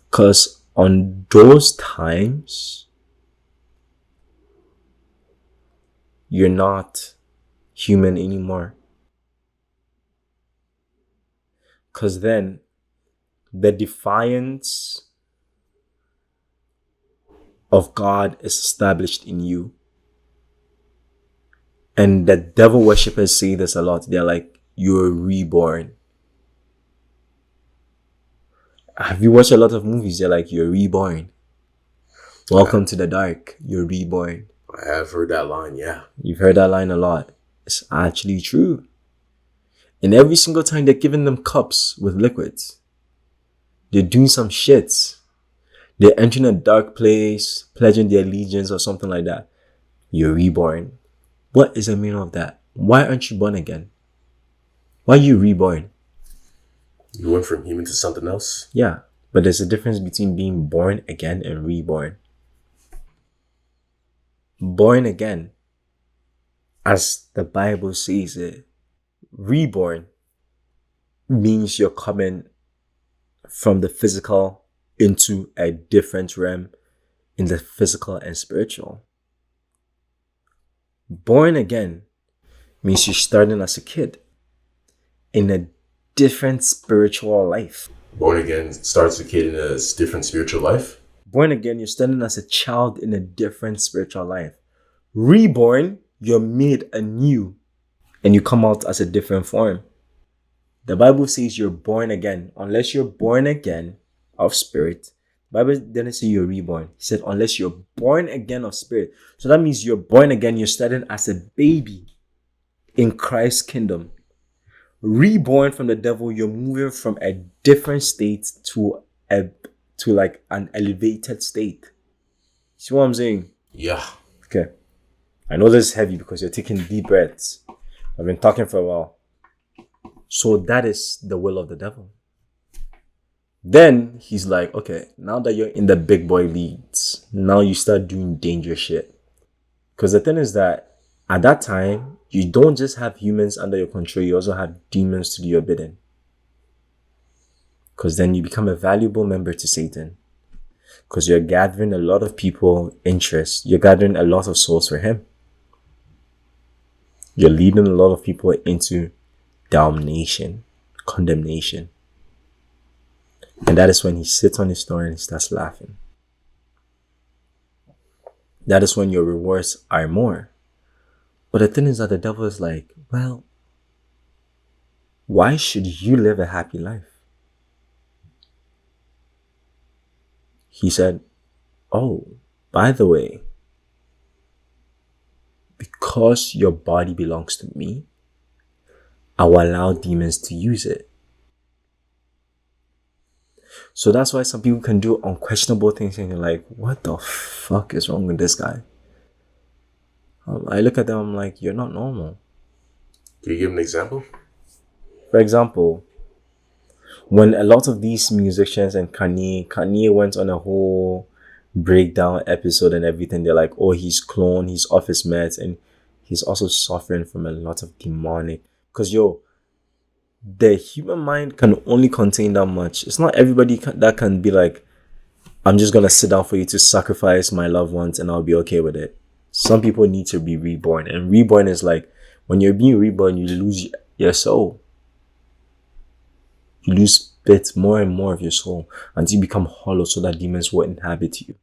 Because on those times, you're not human anymore. Because then the defiance of God is established in you. And the devil worshippers say this a lot. They're like, you're reborn. Have you watched a lot of movies? They're like, you're reborn. Welcome to the dark. You're reborn. I have heard that line, yeah. You've heard that line a lot. It's actually true. And every single time they're giving them cups with liquids, they're doing some shits. They're entering a dark place, pledging their allegiance or something like that. You're reborn. What is the meaning of that? Why aren't you born again? Why are you reborn? You went from human to something else? Yeah, but there's a difference between being born again and reborn. Born again, as the Bible says it, reborn means you're coming from the physical into a different realm in the physical and spiritual. Born again means you're starting as a kid in a different spiritual life. Born again starts a kid in a different spiritual life? Born again, you're starting as a child in a different spiritual life. Reborn, you're made anew and you come out as a different form. The Bible says you're born again. Unless you're born again of spirit, the Bible didn't say you're reborn. He said unless you're born again of spirit. So that means you're born again, you're starting as a baby in Christ's kingdom. Reborn from the devil, you're moving from a different state to like an elevated state. See what I'm saying? Yeah. Okay. I know this is heavy because you're taking deep breaths. I've been talking for a while. So that is the will of the devil. Then he's like, okay, now that you're in the big boy leagues, now you start doing dangerous shit. Because the thing is that at that time, you don't just have humans under your control, you also have demons to do your bidding. Because then you become a valuable member to Satan. Because you're gathering a lot of people interest. You're gathering a lot of souls for him. You're leading a lot of people into damnation, condemnation. And that is when he sits on his throne and starts laughing. That is when your rewards are more. But the thing is that the devil is like, well, why should you live a happy life? He said, oh, by the way, because your body belongs to me, I will allow demons to use it. So that's why some people can do unquestionable things and you're like, what the fuck is wrong with this guy? I look at them, I'm like, you're not normal. Can you give an example? For example, when a lot of these musicians and Kanye went on a whole breakdown episode and everything, they're like, oh, he's clone, he's off his meds, and he's also suffering from a lot of demonic. Because the human mind can only contain that much. It's not everybody that can be like, I'm just gonna sit down for you to sacrifice my loved ones and I'll be okay with it. Some people need to be reborn, and reborn is like when you're being reborn, you lose your soul. You lose bits more and more of your soul until you become hollow, so that demons will inhabit you.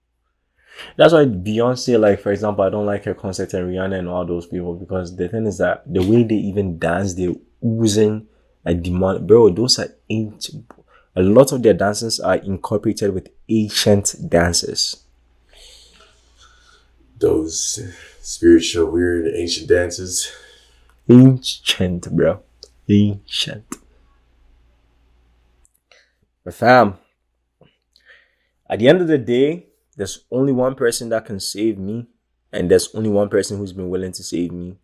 That's why Beyonce, like for example, I don't like her concert, and Rihanna and all those people, because the thing is that the way they even dance, they're oozing a demon. Bro, those are ancient. A lot of their dances are incorporated with ancient dances. Those spiritual, weird, ancient dances. Ancient, bro. Ancient. But fam, at the end of the day, there's only one person that can save me, and there's only one person who's been willing to save me,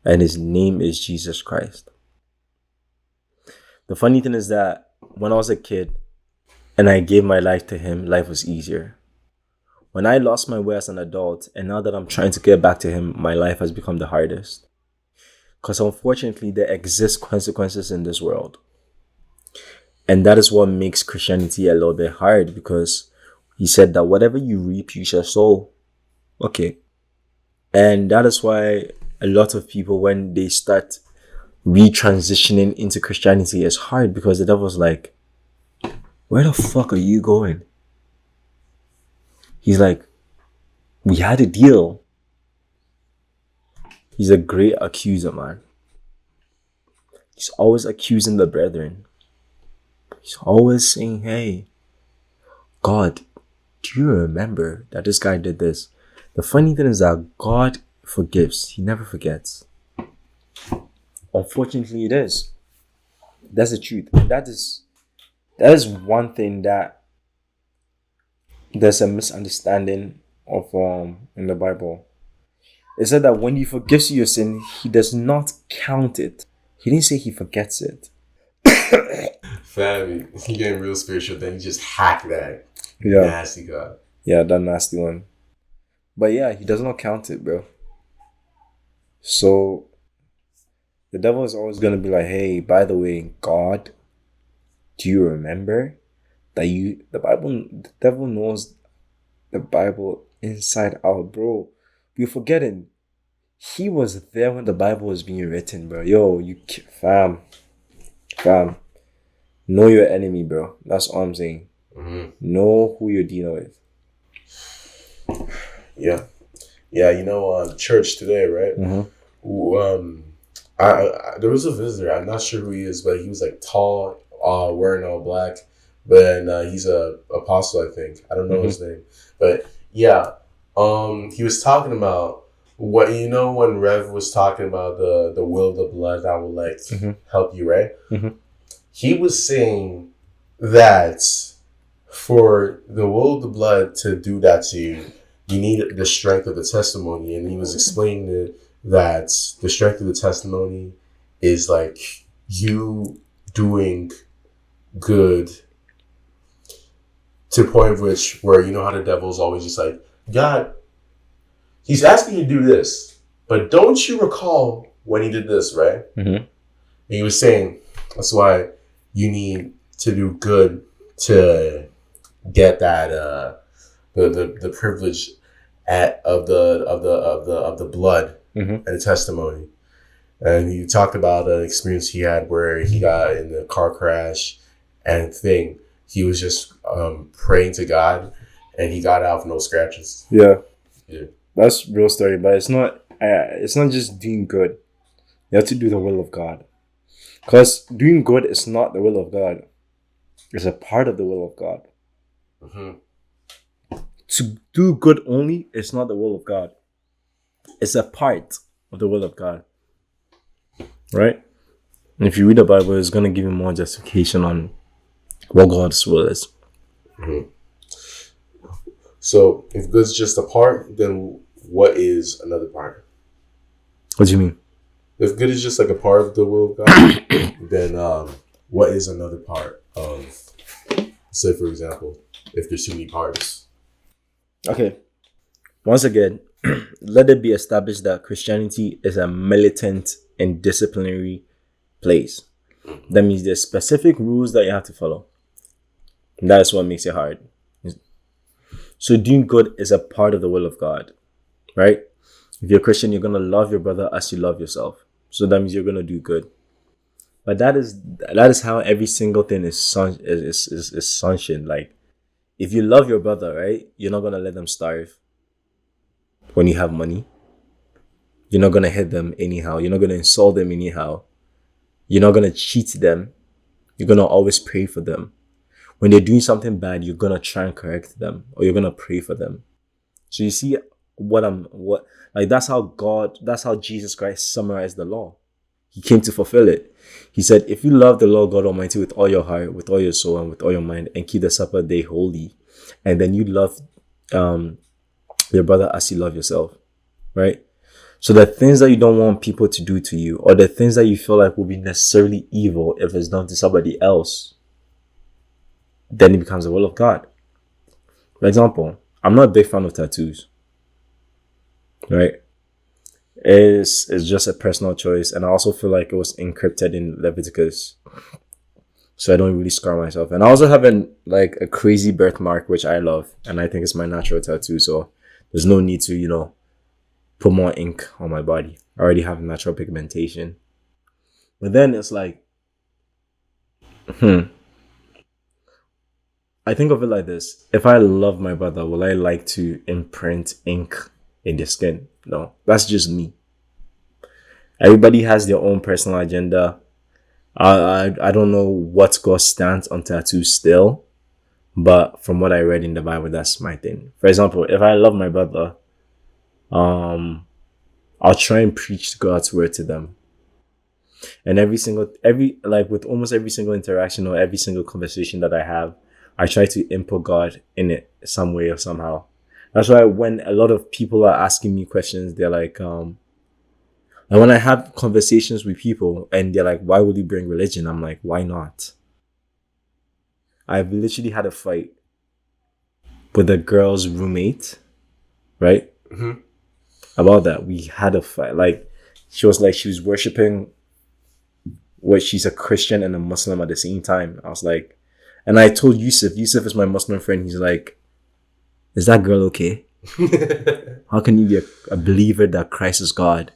and his name is Jesus Christ. The funny thing is that when I was a kid and I gave my life to him, life was easier. When I lost my way as an adult, and now that I'm trying to get back to him, my life has become the hardest. Because unfortunately, there exist consequences in this world. And that is what makes Christianity a little bit hard, because he said that whatever you reap, you shall sow. Okay. And that is why a lot of people, when they start retransitioning into Christianity, it's hard, because the devil's like, where the fuck are you going? He's like, we had a deal. He's a great accuser, man. He's always accusing the brethren. He's always saying, hey, God, do you remember that this guy did this? The funny thing is that God forgives. He never forgets. Unfortunately, it is. That's the truth. And that is one thing that there's a misunderstanding of in the Bible. It said that when he forgives you your sin, he does not count it. He didn't say he forgets it. Fam, you getting real spiritual, then you just hack that. Yeah. Nasty God. Yeah, that nasty one. But yeah, he does not count it, bro. So the devil is always gonna be like, hey, by the way, God, do you remember that the devil knows the Bible inside out, bro. You're forgetting. He was there when the Bible was being written, bro. Yo, fam. Know your enemy, bro. That's all I'm saying. Mm-hmm. Know who you're dealing with. Yeah. Church today, right? Mm-hmm. There was a visitor. I'm not sure who he is, but he was like tall, wearing all black. But he's a apostle, I think. I don't know his name, but yeah. He was talking about when Rev was talking about the will of the blood that will help you, right? Mm-hmm. He was saying that for the will of the blood to do that to you, you need the strength of the testimony. And he was explaining that the strength of the testimony is like you doing good to the point of where you know how the devil's always just like, God, he's asking you to do this, but don't you recall when he did this, right? Mm-hmm. And he was saying that's why you need to do good to get that the privilege of the blood and the testimony. And he talked about an experience he had where he got in a car crash and he was just praying to God and he got out with no scratches. Yeah. Yeah. That's real story, but it's not just doing good. You have to do the will of God. Because doing good is not the will of God. It's a part of the will of God. Mm-hmm. To do good only is not the will of God. It's a part of the will of God. Right? And if you read the Bible, it's going to give you more justification on what God's will is. Mm-hmm. So, if good's just a part, then what is another part? What do you mean? If good is just like a part of the will of God, then what is another part of, say, for example, if there's too many parts? Okay. Once again, let it be established that Christianity is a militant and disciplinary place. That means there's specific rules that you have to follow. That's what makes it hard. So doing good is a part of the will of God, right? If you're a Christian, you're gonna love your brother as you love yourself. So that means you're gonna do good. But that is how every single thing is sanctioned. Like if you love your brother, right, you're not gonna let them starve when you have money. You're not gonna hit them anyhow. You're not gonna insult them anyhow. You're not gonna cheat them. You're gonna always pray for them. When they're doing something bad, you're gonna try and correct them, or you're gonna pray for them. So you see what like that's how Jesus Christ summarized the law. He came to fulfill it. He said, if you love the Lord God Almighty with all your heart, with all your soul, and with all your mind, and keep the Sabbath day holy, and then you love um, your brother as you love yourself, right? So the things that you don't want people to do to you, or the things that you feel like will be necessarily evil if it's done to somebody else, then it becomes the will of God. For example, I'm not a big fan of tattoos, right? It's just a personal choice, and I also feel like it was encrypted in Leviticus, so I don't really scar myself. And I also have like a crazy birthmark, which I love, and I think it's my natural tattoo. So there's no need to put more ink on my body. I already have natural pigmentation. But then it's like, I think of it like this: if I love my brother, will I like to imprint ink in their skin? No, that's just me. Everybody has their own personal agenda. I don't know what God's stance on tattoos still, but from what I read in the Bible, that's my thing. For example, if I love my brother, um, I'll try and preach God's word to them. And every like with almost every single interaction or every single conversation that I have, I try to input God in it some way or somehow. That's why when a lot of people are asking me questions, they're like, and when I have conversations with people and they're like, why would you bring religion? I'm like, why not? I've literally had a fight with a girl's roommate, right? Mm-hmm. About that. We had a fight. Like, she was worshiping what she's a Christian and a Muslim at the same time. I was like, and I told Yusuf is my Muslim friend. He's like, is that girl okay? How can you be a believer that Christ is God?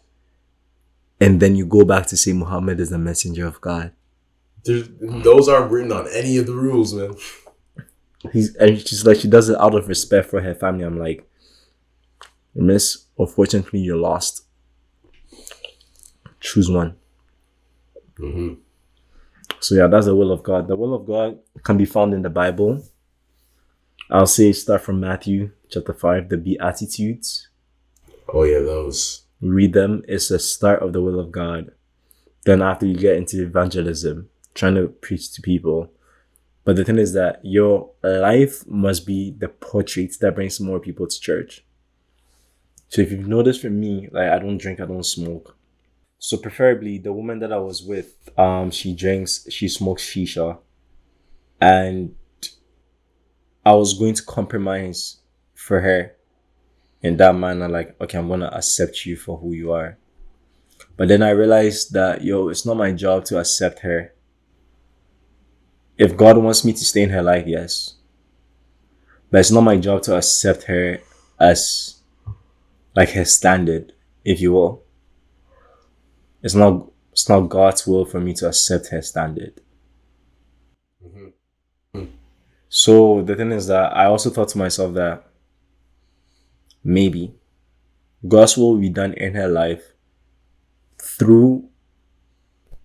And then you go back to say Muhammad is the messenger of God. Those aren't written on any of the rules, man. She's like, she does it out of respect for her family. I'm like, miss, unfortunately, you're lost. Choose one. Mm-hmm. So yeah, that's the will of God. The will of God can be found in the Bible. I'll say start from Matthew chapter 5, the Beatitudes. Oh yeah, those. Read them. It's the start of the will of God. Then after you get into evangelism, trying to preach to people. But the thing is that your life must be the portrait that brings more people to church. So if you've noticed from me, like I don't drink, I don't smoke. So preferably the woman that I was with, she smokes shisha. And I was going to compromise for her in that manner, like, okay, I'm gonna accept you for who you are. But then I realized that it's not my job to accept her. If God wants me to stay in her life, yes. But it's not my job to accept her as like her standard, if you will. It's not God's will for me to accept her standard. Mm-hmm. So the thing is that I also thought to myself that maybe God's will will be done in her life through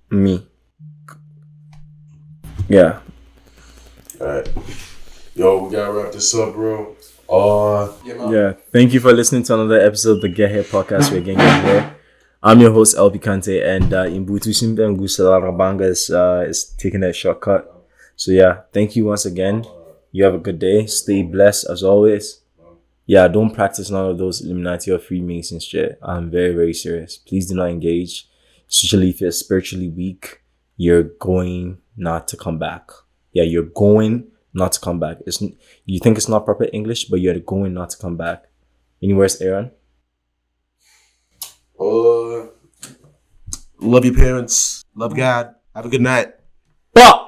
me. Yeah. Alright. Yo, we gotta wrap this up, bro. Yeah. Thank you for listening to another episode of the Get Here podcast. We're again getting here. I'm your host LP Kante, and Imbutu Simbengu Salarabanga is taking a shortcut. So yeah, thank you once again. You have a good day. Stay blessed as always. Yeah, don't practice none of those Illuminati or Freemasons shit. I'm very, very serious. Please do not engage. Especially if you're spiritually weak, you're going not to come back. Yeah, you're going not to come back. You think it's not proper English, but you're going not to come back. Anywhere else, Aaron? Love your parents. Love God. Have a good night. Bah!